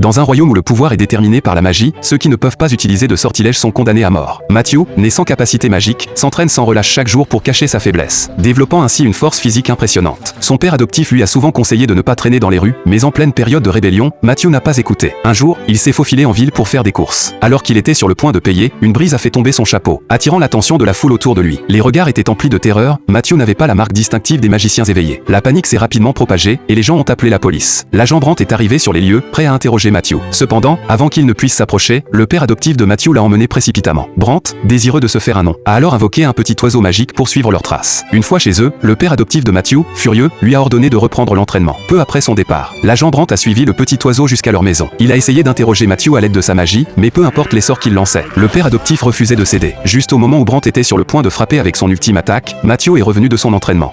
Dans un royaume où le pouvoir est déterminé par la magie, ceux qui ne peuvent pas utiliser de sortilèges sont condamnés à mort. Matthew, né sans capacité magique, s'entraîne sans relâche chaque jour pour cacher sa faiblesse, développant ainsi une force physique impressionnante. Son père adoptif lui a souvent conseillé de ne pas traîner dans les rues, mais en pleine période de rébellion, Matthew n'a pas écouté. Un jour, il s'est faufilé en ville pour faire des courses. Alors qu'il était sur le point de payer, une brise a fait tomber son chapeau, attirant l'attention de la foule autour de lui. Les regards étaient emplis de terreur, Matthew n'avait pas la marque distinctive des magiciens éveillés. La panique s'est rapidement propagée, et les gens ont appelé la police. L'agent Brandt est arrivé sur les lieux, prêt à interroger Matthew. Cependant, avant qu'il ne puisse s'approcher, le père adoptif de Matthew l'a emmené précipitamment. Brandt, désireux de se faire un nom, a alors invoqué un petit oiseau magique pour suivre leurs traces. Une fois chez eux, le père adoptif de Matthew, furieux, lui a ordonné de reprendre l'entraînement. Peu après son départ, l'agent Brandt a suivi le petit oiseau jusqu'à leur maison. Il a essayé d'interroger Matthew à l'aide de sa magie, mais peu importe les sorts qu'il lançait, le père adoptif refusait de céder. Juste au moment où Brandt était sur le point de frapper avec son ultime attaque, Matthew est revenu de son entraînement.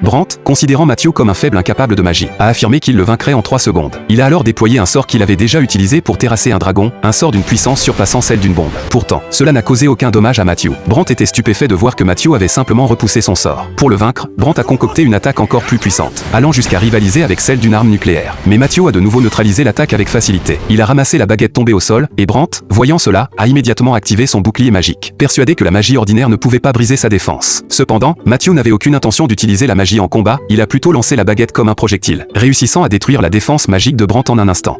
Brandt, considérant Matthew comme un faible incapable de magie, a affirmé qu'il le vaincrait en 3 secondes. Il a alors déployé un sort qu'il avait déjà utilisé pour terrasser un dragon, un sort d'une puissance surpassant celle d'une bombe. Pourtant, cela n'a causé aucun dommage à Matthew. Brandt était stupéfait de voir que Matthew avait simplement repoussé son sort. Pour le vaincre, Brandt a concocté une attaque encore plus puissante, allant jusqu'à rivaliser avec celle d'une arme nucléaire. Mais Matthew a de nouveau neutralisé l'attaque avec facilité. Il a ramassé la baguette tombée au sol, et Brandt, voyant cela, a immédiatement activé son bouclier magique, persuadé que la magie ordinaire ne pouvait pas briser sa défense. Cependant, Matthew n'avait aucune intention d'utiliser la magie en combat, il a plutôt lancé la baguette comme un projectile, réussissant à détruire la défense magique de Brandt en un instant.